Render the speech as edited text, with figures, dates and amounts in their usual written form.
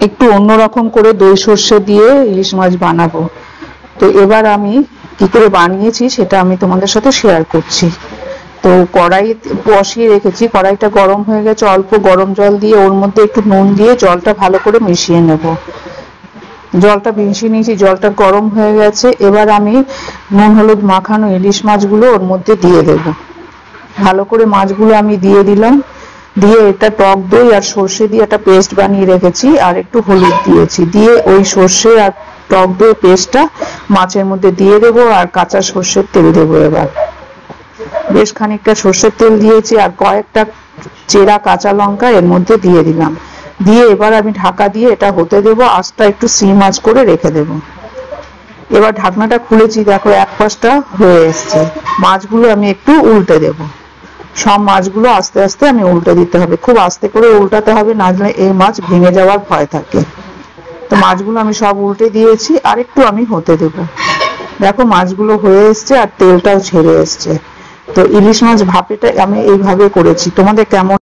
একটু অন্যরকম করে দই সর্ষে দিয়ে ইলিশ মাছ বানাবো। তো এবার আমি কি করে বানিয়েছি সেটা আমি তোমাদের সাথে শেয়ার করছি। তো কড়াই বসিয়ে রেখেছি, কড়াইটা গরম হয়ে গেছে, অল্প গরম জল দিয়ে ওর মধ্যে একটু নুন দিয়ে জলটা ভালো করে মিশিয়ে নেব। জলটা মিশিয়ে নিয়েছি, জলটা গরম হয়ে গেছে। এবার আমি নুন হলুদ মাখানো ইলিশ মাছগুলো ওর মধ্যে দিয়ে দেব। ভালো করে মাছগুলো আমি দিয়ে দিলাম, দিয়ে এটা টক দই আর সর্ষে দিয়ে একটা পেস্ট বানিয়ে রেখেছি, আর একটু হলুদ দিয়েছি, দিয়ে ওই সর্ষে আর টক দই পেস্টটা মাছের মধ্যে দিয়ে দেবো, আর কাঁচা সর্ষের তেল দেবো। এবার বেশ খানিকটা সর্ষের তেল দিয়েছি, আর কয়েকটা চেরা কাঁচা লঙ্কা এর মধ্যে দিয়ে দিলাম। দিয়ে এবার আমি ঢাকা দিয়ে এটা হতে দেবো, আঁচটা একটু সিম আঁচ করে রেখে দেবো। এবার ঢাকনাটা খুলেছি, দেখো এক পাশটা হয়ে এসছে। মাছগুলো আমি একটু উল্টে দেব। সব মাছগুলো আস্তে আস্তে আমি উল্টে দিতে হবে, খুব আস্তে করে উল্টাতে হবে, না হলে এই মাছ ভেঙে যাওয়ার ভয় থাকে। তো মাছগুলো আমি সব উল্টে দিয়েছি, আর একটু আমি হতে দেব। দেখো মাছগুলো হয়ে এসছে আর তেলটাও ছেড়ে এসছে। তো ইলিশ মাছ ভাপেটা আমি এইভাবে করেছি। তোমাদের কেমন